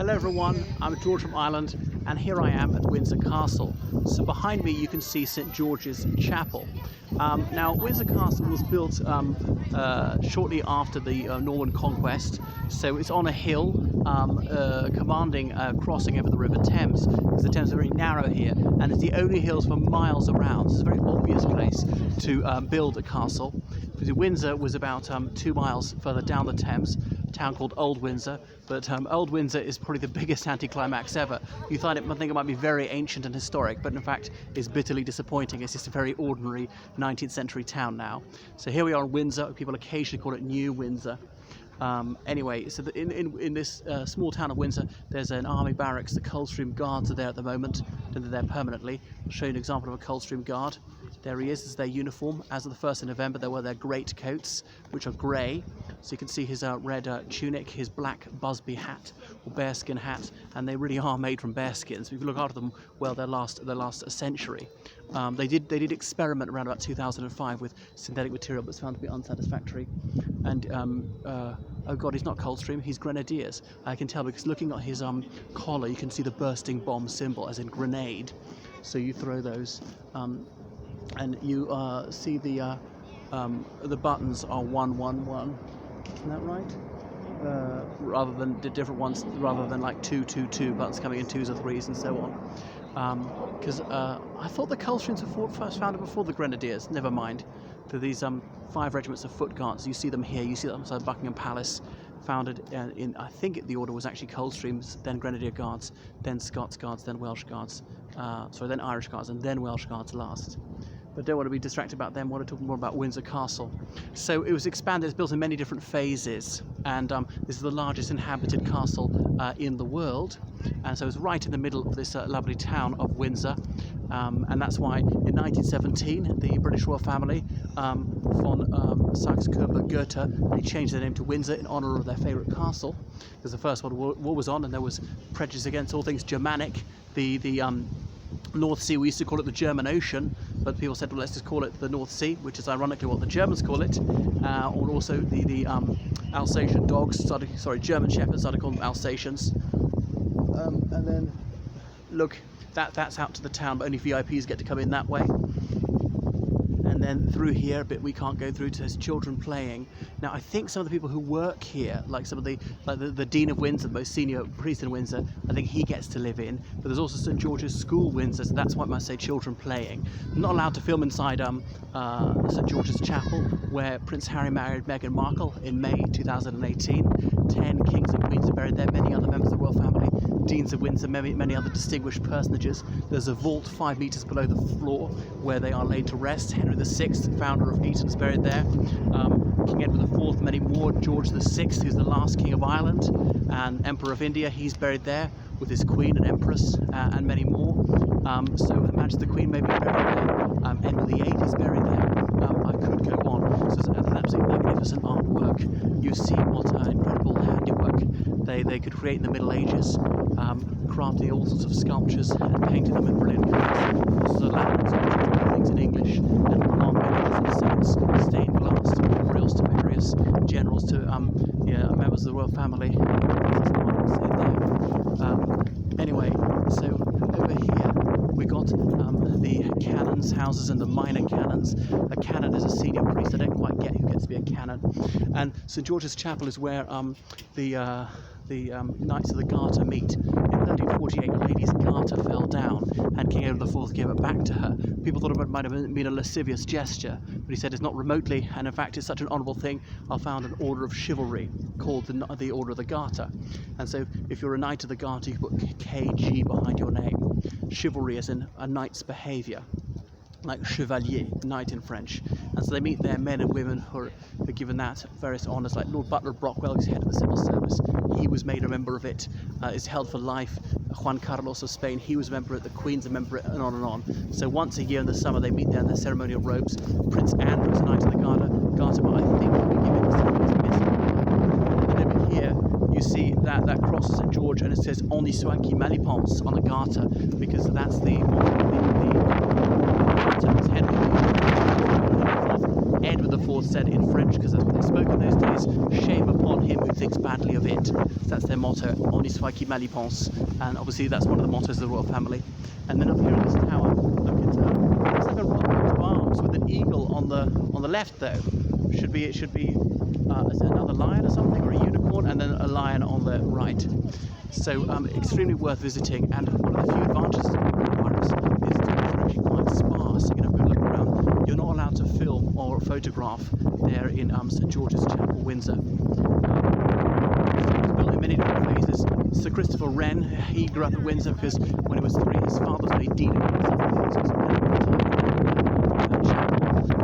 Hello everyone, I'm George from Ireland and here I am at Windsor Castle. So behind me you can see St George's Chapel. Now Windsor Castle was built shortly after the Norman conquest, so it's on a hill commanding crossing over the River Thames, because the Thames is very narrow here and it's the only hills for miles around. So it's a very obvious place to build a castle, because Windsor was about 2 miles further down the Thames, a town called Old Windsor, but Old Windsor is probably the biggest anticlimax ever. You think it might be very ancient and historic, but in fact is bitterly disappointing. It's just a very ordinary 19th century town now. So here we are in Windsor. People occasionally call it New Windsor. Anyway, so in this small town of Windsor, there's an army barracks. The Coldstream Guards are there at the moment, and they're there permanently. I'll show you an example of a Coldstream Guard. There he is. This is their uniform. As of the 1st of November, they wear their great coats, which are grey. So you can see his red tunic, his black Busby hat or bearskin hat, and they really are made from bearskins. If you look after them, well, they last a century. They did experiment around about 2005 with synthetic material, but it's found to be unsatisfactory. And oh God, he's not Coldstream, he's Grenadiers. I can tell because looking at his collar, you can see the bursting bomb symbol, as in grenade. So you throw those, and you see the buttons are 111. Isn't that right? Rather than the different ones, rather than like 222 buttons coming in 2s or 3s and so on. Because I thought the Coldstreams were first founded before the Grenadiers. Never mind. They're these 5 regiments of foot guards. You see them here. You see them outside Buckingham Palace. Founded in, I think the order was actually Coldstreams, then Grenadier Guards, then Scots Guards, then Welsh Guards. Then Irish Guards, and then Welsh Guards last. But don't want to be distracted about them. I want to talk more about Windsor Castle. So it was expanded, it's built in many different phases, and this is the largest inhabited castle in the world. And so it's right in the middle of this lovely town of Windsor. And that's why in 1917 the British royal family, von Saxe-Coburg-Gotha, they changed their name to Windsor in honour of their favourite castle, because the First World War was on and there was prejudice against all things Germanic. The North Sea, we used to call it the German Ocean, but people said, well, let's just call it the North Sea, which is ironically what the Germans call it. Or also the Alsatian dogs German Shepherds started calling them Alsatians. And then look, that's out to the town, but only VIPs get to come in that way. And then through here a bit we can't go through, to there's children playing. Now I think some of the people who work here, like some of the Dean of Windsor, the most senior priest in Windsor, I think he gets to live in. But there's also St George's School Windsor, so that's why I must say children playing. I'm not allowed to film inside St George's Chapel, where Prince Harry married Meghan Markle in May 2018. 10 kings and queens are buried there, many other members of the royal family, Deans of Windsor, many other distinguished personages. There's a vault 5 metres below the floor where they are laid to rest. Henry VI, founder of Eton, is buried there. King Edward IV, many more. George VI, who's the last king of Ireland and Emperor of India, he's buried there with his queen and empress, and many more. So Her Majesty the Queen may be buried there. Henry VIII is buried there. I could go on. So it's an absolutely magnificent artwork. You see what incredible handiwork they could create in the Middle Ages, crafting all sorts of sculptures and painting them in brilliant colours. So Latin things in English, and long images of saints, stained glass to memorials to various generals, to members of the royal family. Anyway, so over here we got the canons' houses and the minor canons. A canon is a senior priest. I don't quite get who gets to be a canon. And St George's Chapel is where the Knights of the Garter meet. In 1348, a lady's garter fell down, and King Edward IV gave it back to her. People thought it might have been a lascivious gesture, but he said it's not remotely, and in fact it's such an honourable thing, I found an order of chivalry called the Order of the Garter. And so if you're a Knight of the Garter, you put KG behind your name. Chivalry as in a knight's behaviour, like chevalier, knight in French. And so they meet there, men and women who are given that various honours, like Lord Butler of Brockwell, who's head of the civil service. He was made a member of it, is held for life. Juan Carlos of Spain, he was a member of it, the Queen's a member of it, and on and on. So once a year in the summer they meet there in their ceremonial robes. Prince Andrew is a Knight of the Garter, but I think he'll be given the ceremony. And over here you see that cross of St George, and it says On y soit qui mal y pense on the Garter, because that's the Edward IV said in French, because that's what they spoke in those days, shame upon him who thinks badly of it. So that's their motto, on y soit qui mal y pense. And obviously that's one of the mottos of the royal family. And then up here in this tower, look at it's like a coat of arms with an eagle on the left though. It should be is it another lion or something, or a unicorn, and then a lion on the right. So extremely worth visiting. And one of the few advantages of Barracks is that it's actually quite sparse. You know, if you look around, you're not allowed to film or photograph there in St George's Chapel, Windsor. It was built in many different phases. Sir Christopher Wren, he grew up at Windsor because when he was 3, his father was made dean of Windsor.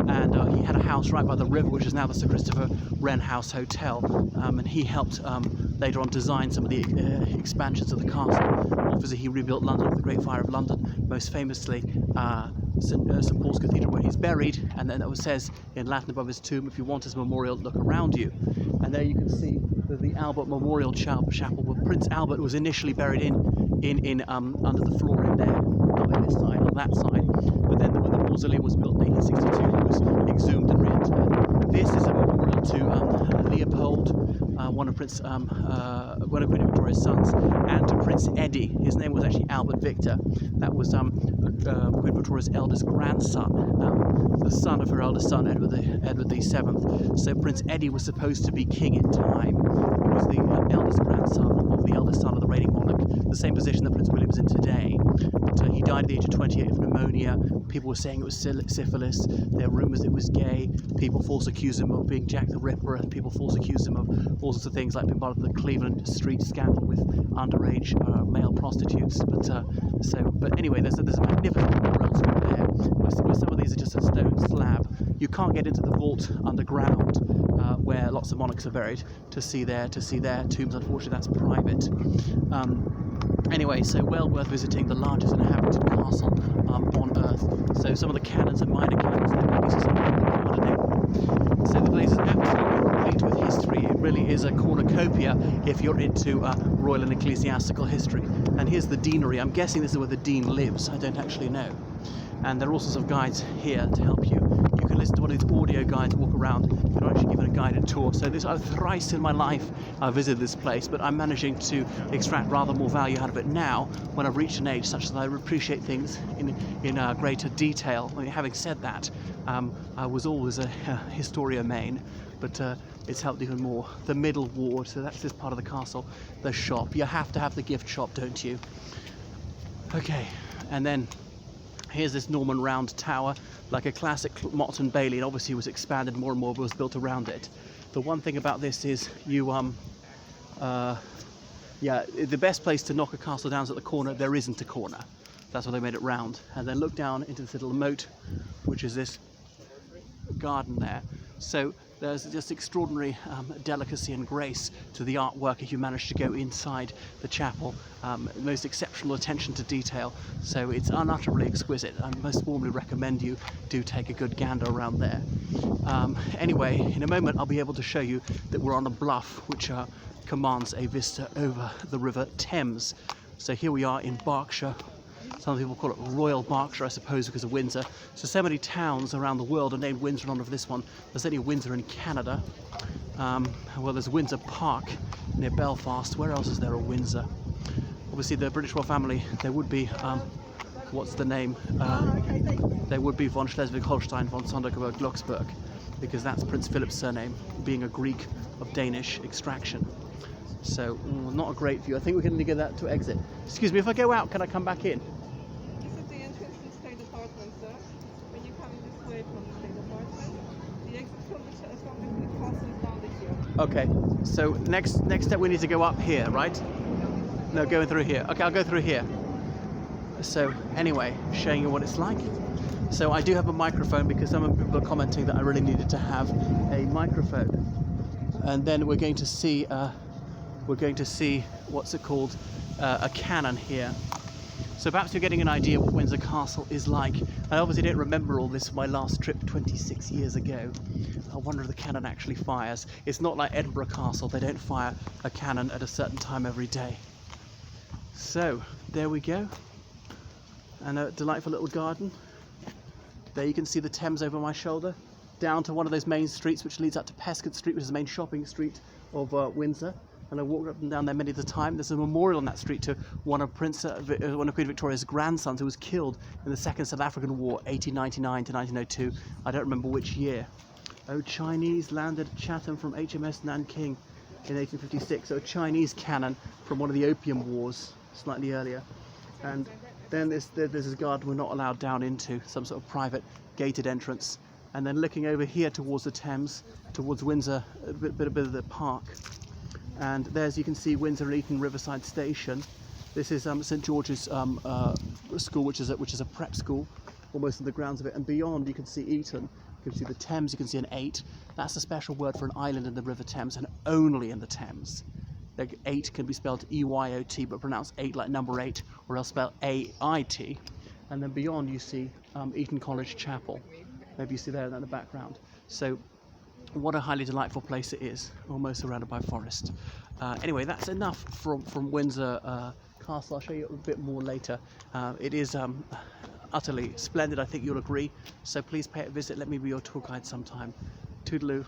And he had a house right by the river, which is now the Sir Christopher Wren House Hotel. And he helped later on design some of the expansions of the castle. Obviously, he rebuilt London with the Great Fire of London, most famously St Paul's Cathedral, where he's buried. And then it says in Latin above his tomb, if you want his memorial, look around you. And there you can see the Albert Memorial Chapel, where Prince Albert was initially buried in under the floor in there, not on this side, on that side. But then when the mausoleum was built in 1862, he was exhumed and reinterred. This is a memorial to Leopold, one of Queen Victoria's sons, and to Prince Eddie. His name was actually Albert Victor. That was Queen Victoria's eldest grandson, the son of her eldest son, Edward VII. So Prince Eddie was supposed to be king in time. He was the eldest grandson of the eldest son of the reigning monarch, the same position that Prince William is in today. But he died at the age of 28 of pneumonia. People were saying it was syphilis. There were rumours it was gay. People false accused him of being Jack the Ripper. People false accused him of all sorts of things, like being part of the Cleveland Street scandal with underage male prostitutes. But anyway, there's a magnificent memorial there. Some of these are just a stone slab. You can't get into the vault underground where lots of monarchs are buried to see their tombs. Unfortunately, that's private. Anyway, so well worth visiting, the largest inhabited castle on Earth. So some of the cannons and minor cannons, there may be some gardening. So the place is absolutely complete with history. It really is a cornucopia if you're into royal and ecclesiastical history. And here's the deanery. I'm guessing this is where the dean lives. I don't actually know. And there are all sorts of guides here to help you. You can listen to one of these audio guides, walk around. You can actually give it a guided tour. So thrice in my life I visited this place, but I'm managing to extract rather more value out of it now when I've reached an age such that I appreciate things in greater detail. I mean, having said that, I was always a historia main, but it's helped even more. The middle ward, so that's this part of the castle. The shop. You have to have the gift shop, don't you? Okay, and then here's this Norman round tower, like a classic Motte and Bailey, and obviously was expanded more and more, but was built around it. The one thing about this is the best place to knock a castle down is at the corner. There isn't a corner. That's why they made it round. And then look down into this little moat, which is this garden there. So there's just extraordinary delicacy and grace to the artwork if you manage to go inside the chapel. Most exceptional attention to detail, so it's unutterably exquisite. I most warmly recommend you do take a good gander around there. Anyway, in a moment I'll be able to show you that we're on a bluff which commands a vista over the River Thames. So here we are in Berkshire. Some people call it Royal Berkshire, I suppose, because of Windsor. So many towns around the world are named Windsor in honor of this one. There's only Windsor in Canada. Well, there's Windsor Park near Belfast. Where else is there a Windsor? Obviously, the British royal family, there would be, what's the name? There would be von Schleswig-Holstein von Sonderburg-Glucksburg, because that's Prince Philip's surname, being a Greek of Danish extraction. So, not a great view. I think we can get that to exit. Excuse me, if I go out, can I come back in? This is the entrance to the State Apartment, sir. When you're coming this way from the State Apartment, the exit from the castle is down this year. Okay, so next step we need to go up here, right? No, going through here. Okay, I'll go through here. So, anyway, showing you what it's like. So I do have a microphone because some people are commenting that I really needed to have a microphone. And then we're going to see what's it called, a cannon here. So perhaps you're getting an idea what Windsor Castle is like. I obviously don't remember all this from my last trip 26 years ago. I wonder if the cannon actually fires. It's not like Edinburgh Castle, they don't fire a cannon at a certain time every day. So there we go, and a delightful little garden. There you can see the Thames over my shoulder. down to one of those main streets which leads up to Pescud Street, which is the main shopping street of Windsor. And I walked up and down there many of the time. There's a memorial on that street to one of Queen Victoria's grandsons who was killed in the Second South African War, 1899 to 1902. I don't remember which year. Oh, Chinese landed at Chatham from HMS Nanking in 1856. So a Chinese cannon from one of the Opium Wars, slightly earlier. And then there's this garden we're not allowed down into, some sort of private gated entrance. And then looking over here towards the Thames, towards Windsor, a bit of the park. And there's, you can see Windsor and Eton Riverside Station. This is St George's School, which is a prep school, almost in the grounds of it. And beyond, you can see Eton. You can see the Thames. You can see an 8. That's a special word for an island in the River Thames, and only in the Thames. Like 8 can be spelled E-Y-O-T, but pronounced 8 like number 8, or else spelled A-I-T. And then beyond, you see Eton College Chapel. Maybe you see there in the background. So, what a highly delightful place it is, almost surrounded by forest. Anyway, that's enough from Windsor Castle. I'll show you a bit more later. It is utterly splendid, I think you'll agree. So please pay it a visit. Let me be your tour guide sometime. Toodaloo.